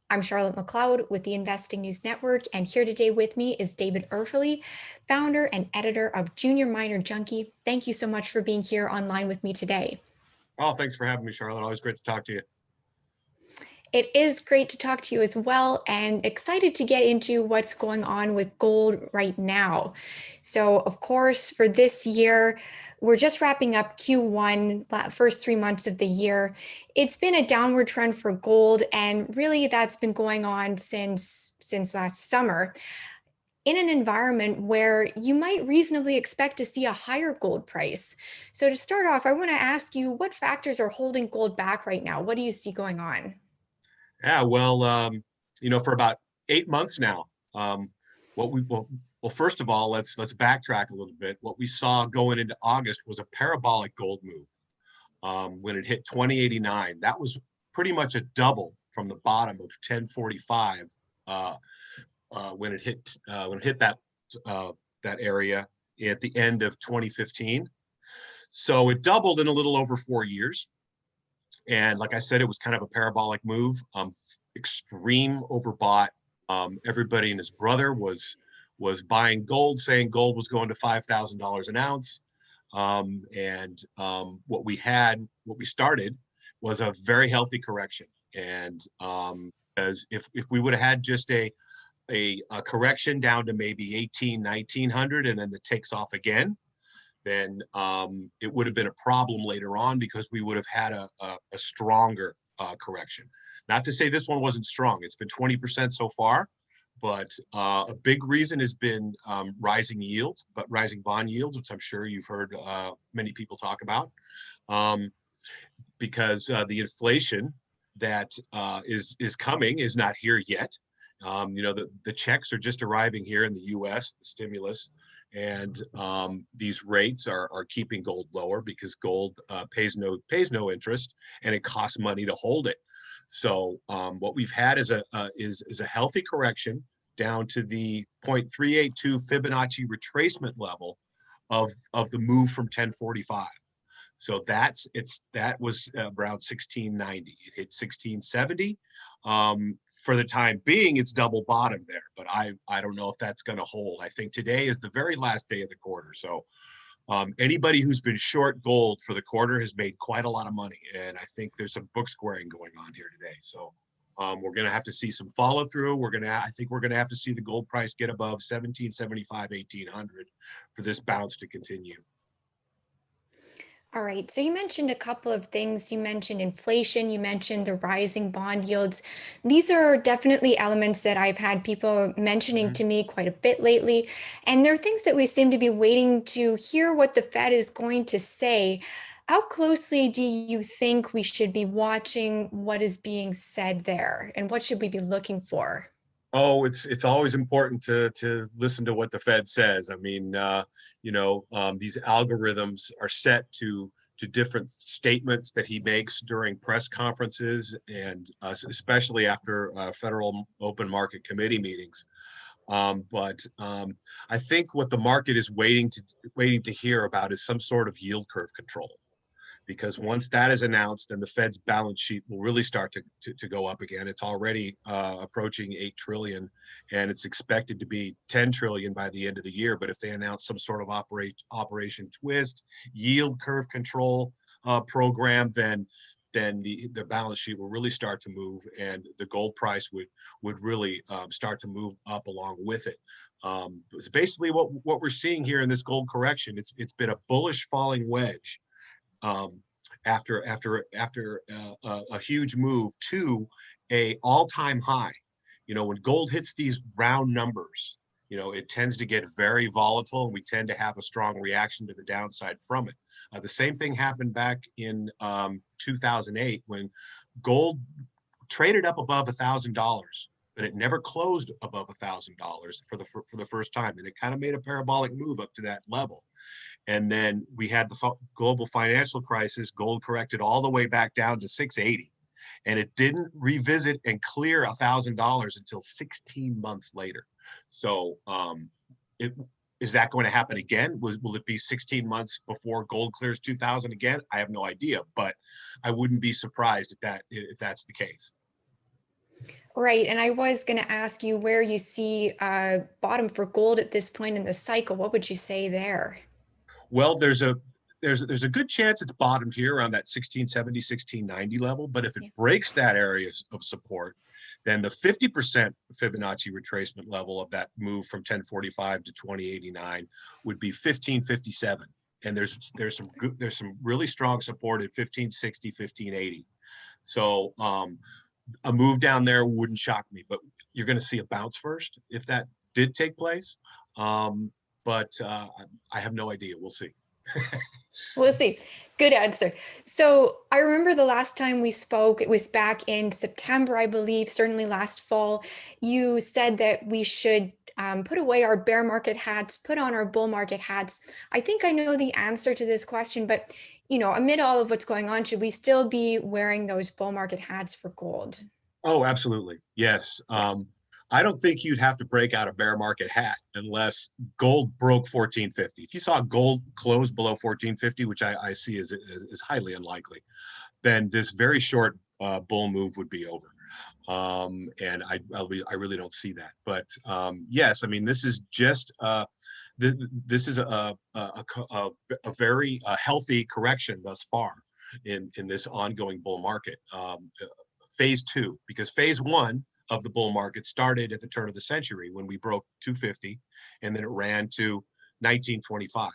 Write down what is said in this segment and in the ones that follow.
I'm Charlotte McLeod with the Investing News Network, and here today with me is David Erfle, founder and editor of Junior Miner Junky. Thank you so much for being here online with me today. Oh, thanks for having me, Charlotte. Always great to talk to you. It is great to talk to you as well, and excited to get into what's going on with gold right now. So, of course, for this year, we're just wrapping up Q1, first 3 months of the year. It's been a downward trend for gold, and really that's been going on since last summer in an environment where you might reasonably expect to see a higher gold price. So to start off, I want to ask you, what factors are holding gold back right now? What do you see going on? Yeah, well, for about 8 months now, what we well, first of all, let's backtrack a little bit. What we saw going into August was a parabolic gold move. When it hit 2089, that was pretty much a double from the bottom of 1045 when it hit that area at the end of 2015. So it doubled in a little over 4 years. And like I said, it was kind of a parabolic move, extreme overbought. Everybody and his brother was buying gold, saying gold was going to $5,000 an ounce. What we started was a very healthy correction. And as if we would have had just a correction down to maybe 1900 and then it takes off again, then it would have been a problem later on because we would have had a stronger correction. Not to say this one wasn't strong. It's been 20% so far, but a big reason has been rising yields, but rising bond yields, which I'm sure you've heard many people talk about, because the inflation that is coming is not here yet. The checks are just arriving here in the U.S., the stimulus. And these rates are keeping gold lower because gold pays no interest, and it costs money to hold it. So what we've had is a healthy correction down to the 0.382 Fibonacci retracement level of the move from 1045. So that was around 1690. It hit 1670. For the time being, it's double bottom there, but I don't know if that's going to hold. I think today is the very last day of the quarter. So anybody who's been short gold for the quarter has made quite a lot of money. And I think there's some book squaring going on here today. So we're going to have to see some follow through. I think we're going to have to see the gold price get above 1775, 1800 for this bounce to continue. All right, so you mentioned a couple of things. You mentioned inflation, you mentioned the rising bond yields. These are definitely elements that I've had people mentioning to me quite a bit lately. And they're things that we seem to be waiting to hear what the Fed is going to say. How closely do you think we should be watching what is being said there? And what should we be looking for? Oh, it's always important to listen to what the Fed says. I mean, these algorithms are set to different statements that he makes during press conferences and especially after federal open market committee meetings. But I think what the market is waiting to hear about is some sort of yield curve control, because once that is announced, then the Fed's balance sheet will really start to go up again. It's already approaching 8 trillion, and it's expected to be 10 trillion by the end of the year. But if they announce some sort of Operation Twist, yield curve control program, then the balance sheet will really start to move, and the gold price would really start to move up along with it. It's basically what we're seeing here in this gold correction. It's been a bullish falling wedge after a huge move to a all-time high. When gold hits these round numbers, it tends to get very volatile, and we tend to have a strong reaction to the downside from it. The same thing happened back in 2008 when gold traded up above $1,000, but it never closed above $1,000 for the first time, and it kind of made a parabolic move up to that level. And then we had the global financial crisis. Gold corrected all the way back down to 680, and it didn't revisit and clear $1,000 until 16 months later. So is that going to happen again? Will it be 16 months before gold clears 2,000 again? I have no idea, but I wouldn't be surprised if that's the case. Right. And I was going to ask you where you see bottom for gold at this point in the cycle. What would you say there? Well, there's a good chance it's bottomed here around that 1670, 1690 level. But if it Yeah. breaks that area of support, then the 50% Fibonacci retracement level of that move from 1045 to 2089 would be 1557. And there's some really strong support at 1560, 1580. So a move down there wouldn't shock me, but you're going to see a bounce first if that did take place. Um, but I have no idea. We'll see. We'll see. Good answer. So I remember the last time we spoke, it was back in September, I believe, certainly last fall. You said that we should put away our bear market hats, put on our bull market hats. I think I know the answer to this question, but amid all of what's going on, should we still be wearing those bull market hats for gold? Oh, absolutely. Yes. Yeah. I don't think you'd have to break out a bear market hat unless gold broke 1450. If you saw gold close below 1450, which I see is highly unlikely, then this very short bull move would be over. And I really don't see that. But yes, I mean, this is just this is a very healthy correction thus far in this ongoing bull market. Phase two, because phase one of the bull market started at the turn of the century when we broke 250, and then it ran to 1925.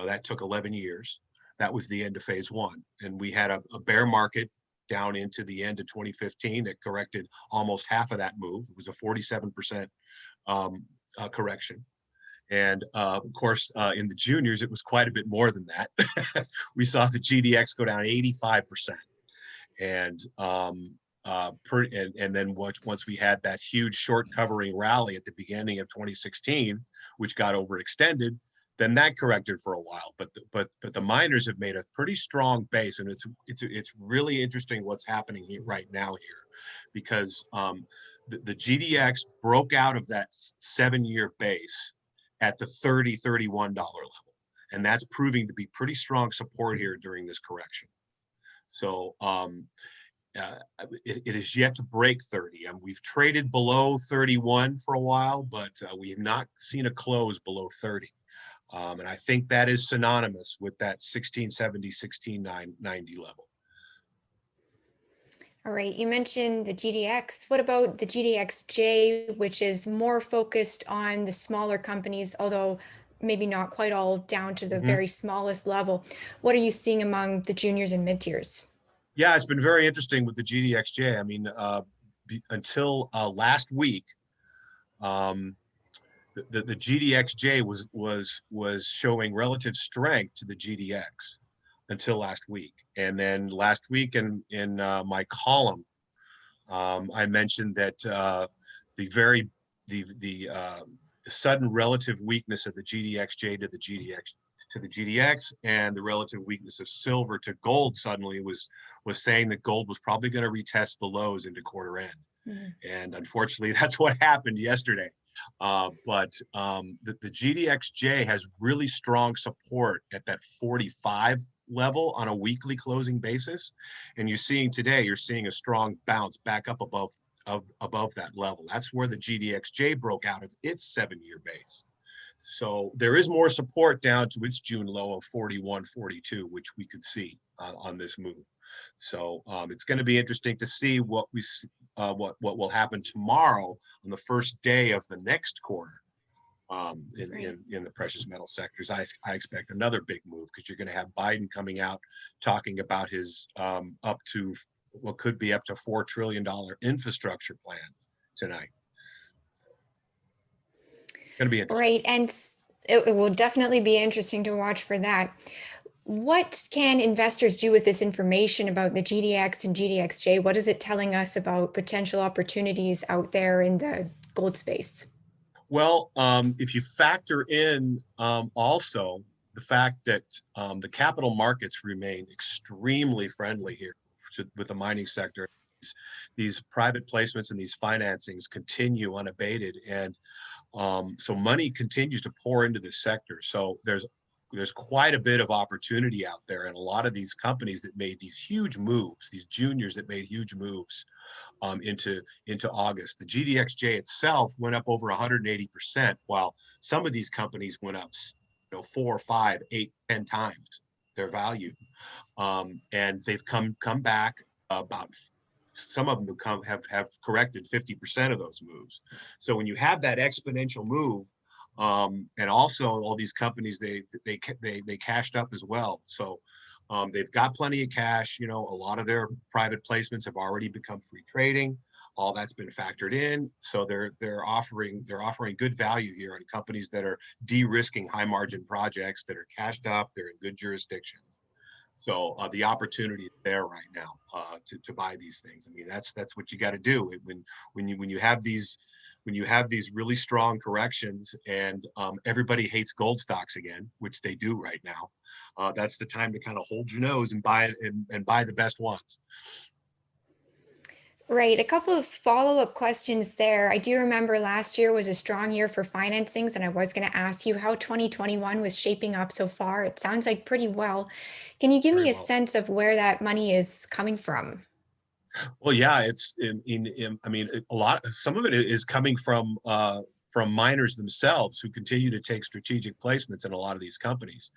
That took 11 years. That was the end of phase one. And we had a bear market down into the end of 2015 that corrected almost half of that move. It was a 47% correction. And of course, in the juniors, it was quite a bit more than that. We saw the GDX go down 85%. And and then once we had that huge short covering rally at the beginning of 2016, which got overextended, then that corrected for a while. But the miners have made a pretty strong base, and it's really interesting what's happening right now here, because the GDX broke out of that 7-year base at the $30-31 level, and that's proving to be pretty strong support here during this correction. So it is yet to break 30, and we've traded below 31 for a while, but we have not seen a close below 30. And I think that is synonymous with that 1670, 1690 level. All right, you mentioned the GDX. What about the GDXJ, which is more focused on the smaller companies, although maybe not quite all down to the Mm-hmm. very smallest level? What are you seeing among the juniors and mid tiers? Yeah, it's been very interesting with the GDXJ. I mean, until last week, um, the GDXJ was showing relative strength to the GDX until last week, and then last week in my column, I mentioned that the very the sudden relative weakness of the GDXJ to the GDX, and the relative weakness of silver to gold suddenly was saying that gold was probably going to retest the lows into quarter end. Mhm. And unfortunately, that's what happened yesterday. But the GDXJ has really strong support at that 45 level on a weekly closing basis. And you're seeing a strong bounce back up above that level. That's where the GDXJ broke out of its 7-year base. So there is more support down to its June low of 41.42, which we could see on this move. So it's going to be interesting to see what will happen tomorrow on the first day of the next quarter in the precious metal sectors. I expect another big move, because you're going to have Biden coming out talking about his up to what could be up to $4 trillion infrastructure plan tonight. Going to be interesting. Right, and it will definitely be interesting to watch for that. What can investors do with this information about the GDX and GDXJ? What is it telling us about potential opportunities out there in the gold space? Well, if you factor in also the fact that the capital markets remain extremely friendly here with the mining sector, these private placements and these financings continue unabated, and so money continues to pour into this sector. So there's there's quite a bit of opportunity out there, and a lot of these companies that made these huge moves, these juniors that made huge moves into August. The GDXJ itself went up over 180%, while some of these companies went up, 4, 5, 8, 10 times their value, and they've come back about. Some of them have corrected 50% of those moves. So when you have that exponential move, and also all these companies they cashed up as well. So they've got plenty of cash. A lot of their private placements have already become free trading. All that's been factored in. So they're offering good value here on companies that are de-risking high margin projects that are cashed up. They're in good jurisdictions. So the opportunity is there right now to buy these things. I mean, that's what you got to do when you have these really strong corrections, and everybody hates gold stocks again, which they do right now. That's the time to kind of hold your nose and buy and buy the best ones. Right. A couple of follow-up questions there. I do remember last year was a strong year for financings, and I was going to ask you how 2021 was shaping up so far. It sounds like pretty well. Can you give Very me a well. sense of where that money is coming from? Well, yeah, it's I mean, some of it is coming from miners themselves who continue to take strategic placements in a lot of these companies.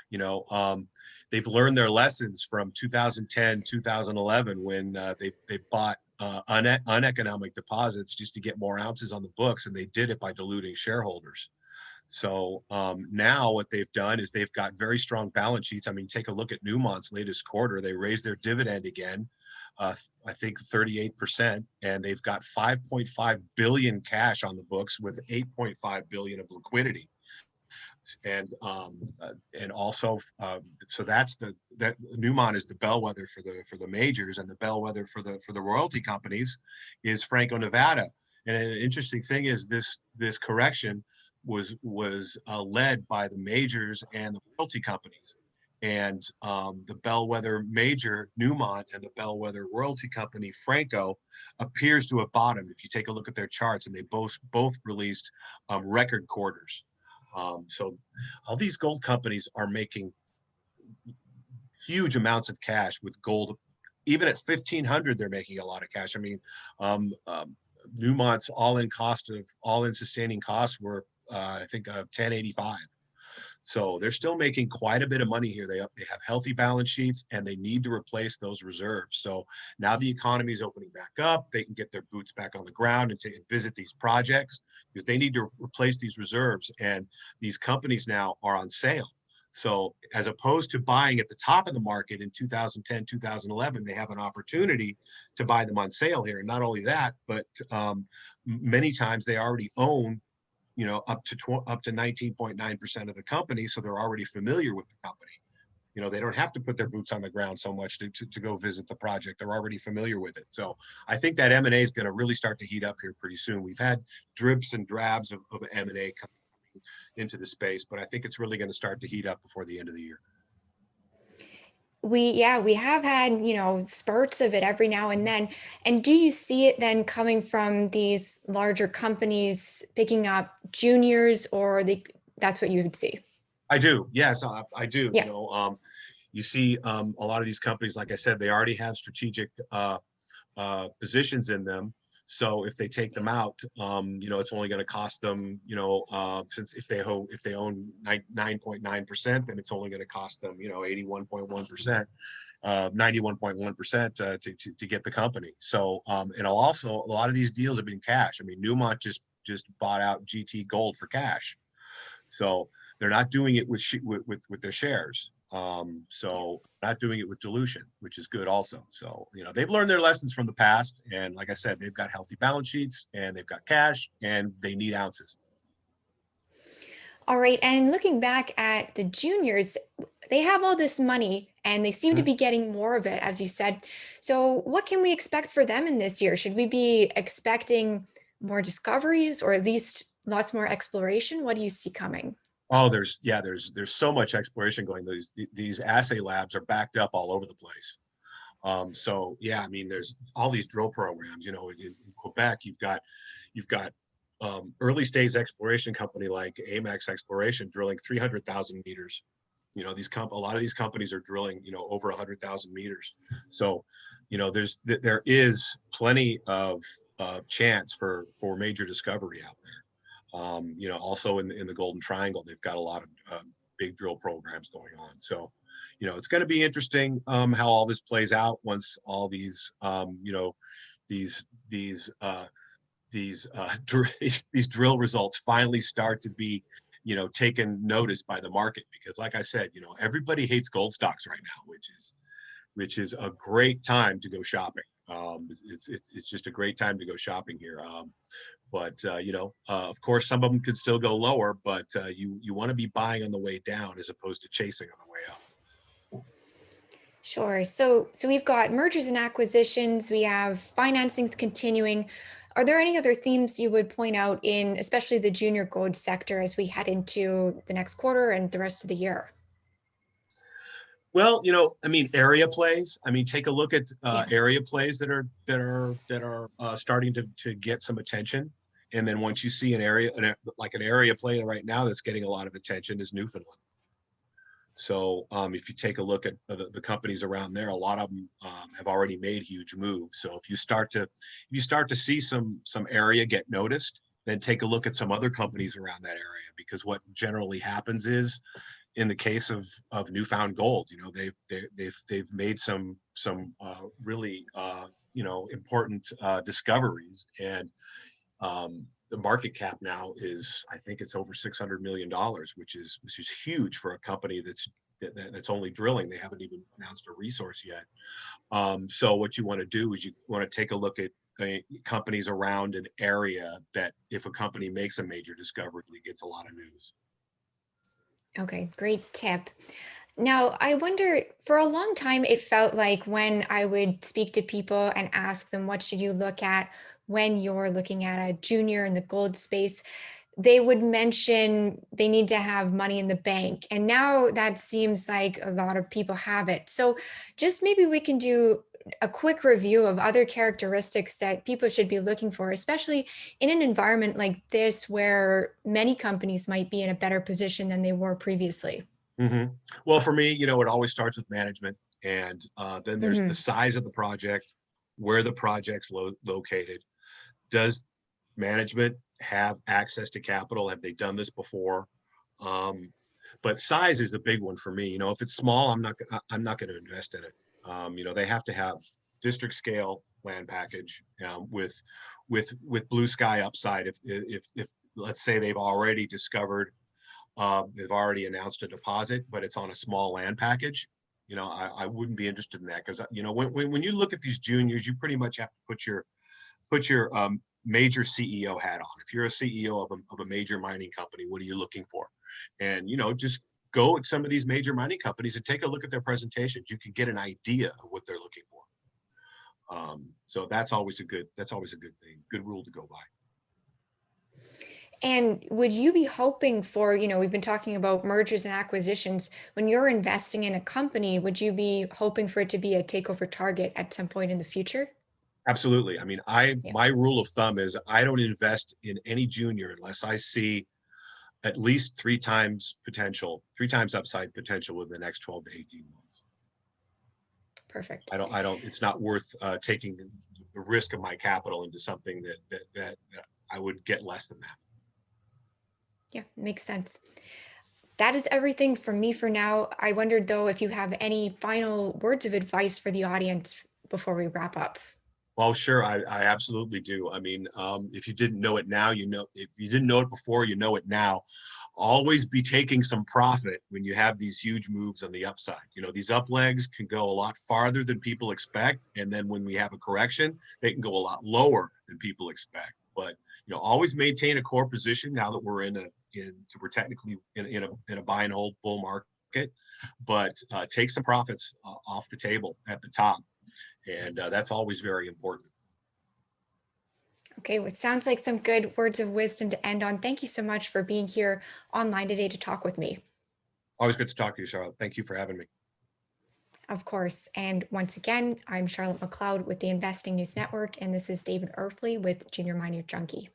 You know, they've learned their lessons from 2010, 2011, when they bought uneconomic deposits just to get more ounces on the books, and they did it by diluting shareholders. So now what they've done is they've got very strong balance sheets. I mean, take a look at Newmont's latest quarter. They raised their dividend again, I think 38%, and they've got 5.5 billion cash on the books with 8.5 billion of liquidity. And also, so that Newmont is the bellwether for the majors, and the bellwether for the royalty companies is Franco-Nevada. And an interesting thing is this correction was led by the majors and the royalty companies, and the bellwether major Newmont and the bellwether royalty company Franco appears to have bottomed. If you take a look at their charts, and they both released record quarters. So all these gold companies are making huge amounts of cash with gold. Even at 1,500, they're making a lot of cash. I mean, Newmont's all-in sustaining costs were, I think, 1085. So they're still making quite a bit of money here. They have healthy balance sheets, and they need to replace those reserves. So now the economy is opening back up. They can get their boots back on the ground and visit these projects, because they need to replace these reserves. And these companies now are on sale. So as opposed to buying at the top of the market in 2010, 2011, they have an opportunity to buy them on sale here. And not only that, but many times they already own up to 19.9% of the company, so they're already familiar with the company. They don't have to put their boots on the ground so much to go visit the project. They're already familiar with it. So I think that M&A is going to really start to heat up here pretty soon. We've had drips and drabs of M&A coming into the space, but I think it's really going to start to heat up before the end of the year. We have had, spurts of it every now and then. And do you see it then coming from these larger companies picking up juniors, or that's what you would see? I do. Yes, I do. Yeah. You see a lot of these companies, like I said, they already have strategic positions in them. So if they take them out, it's only going to cost them, since if they own 9.9%, then it's only going to cost them, 81.1%, 91.1% to get the company. So, and also a lot of these deals have been cash. I mean, Newmont just bought out GT Gold for cash. So they're not doing it with their shares. So not doing it with dilution, which is good also. So, they've learned their lessons from the past. And like I said, they've got healthy balance sheets, and they've got cash, and they need ounces. All right. And looking back at the juniors, they have all this money and they seem to be getting more of it, as you said. So what can we expect for them in this year? Should we be expecting more discoveries, or at least lots more exploration? What do you see coming? Oh, there's so much exploration going. These assay labs are backed up all over the place. So yeah, I mean, there's all these drill programs. In Quebec, you've got early stage exploration company like Amex Exploration drilling 300,000 meters. a lot of these companies are drilling, over 100,000 meters. So, there is plenty of chance for major discovery out there. Also in the Golden Triangle, they've got a lot of big drill programs going on. So, it's going to be interesting how all this plays out once all these, these these these drill results finally start to be taken notice by the market, because like I said, everybody hates gold stocks right now, which is a great time to go shopping. It's just a great time to go shopping here. But of course, some of them could still go lower, but you want to be buying on the way down as opposed to chasing on the way up. Sure. So we've got mergers and acquisitions, we have financings continuing. Are there any other themes you would point out in especially the junior gold sector as we head into the next quarter and the rest of the year? Well, I mean, area plays. I mean, take a look at Yeah. area plays that are starting to get some attention. And then once you see like an area play right now that's getting a lot of attention is Newfoundland. So if you take a look at the companies around there, a lot of them have already made huge moves. So if you start to see some area get noticed, then take a look at some other companies around that area, because what generally happens is, in the case of Newfound Gold, they've made some really important discoveries, and the market cap now is, I think it's over $600 million, which is huge for a company that's only drilling. They haven't even announced a resource yet. So what you want to do is you want to take a look at companies around an area that, if a company makes a major discovery, it gets a lot of news. Okay, great tip. Now, I wonder, for a long time, it felt like when I would speak to people and ask them, what should you look at when you're looking at a junior in the gold space? They would mention they need to have money in the bank. And now that seems like a lot of people have it. So just maybe we can do a quick review of other characteristics that people should be looking for, especially in an environment like this where many companies might be in a better position than they were previously. hmm Well, for me, it always starts with management, and then there's the Hmm. size of the project, where the project's located. Does management have access to capital? Have they done this before? Um, but size is the big one for me. If it's small, I'm not going to invest in it. They have to have district scale land package, with blue sky upside. If let's say they've already announced a deposit, but it's on a small land package. I wouldn't be interested in that, because when you look at these juniors, you pretty much have to put your major CEO hat on. If you're a CEO of a major mining company, what are you looking for? And just go at some of these major mining companies and take a look at their presentations. You can get an idea of what they're looking for. So that's always a good thing, good rule to go by. And would you be hoping for, we've been talking about mergers and acquisitions. When you're investing in a company, would you be hoping for it to be a takeover target at some point in the future? Absolutely. I mean, Yeah. my rule of thumb is I don't invest in any junior unless I see at least three times upside potential within the next 12 to 18 months. Perfect. It's not worth taking the risk of my capital into something that I would get less than that. Yeah, makes sense. That is everything from me for now. I wondered though if you have any final words of advice for the audience before we wrap up. Well, sure, I absolutely do. I mean, if you didn't know it now, if you didn't know it before, you know it now. Always be taking some profit when you have these huge moves on the upside. These up legs can go a lot farther than people expect. And then when we have a correction, they can go a lot lower than people expect. But, always maintain a core position now that we're technically in a buy and hold bull market, but take some profits off the table at the top. And that's always very important. Okay, well, it sounds like some good words of wisdom to end on. Thank you so much for being here online today to talk with me. Always good to talk to you, Charlotte. Thank you for having me. Of course. And once again, I'm Charlotte McLeod with the Investing News Network, and this is David Erfle with Junior Miner Junky.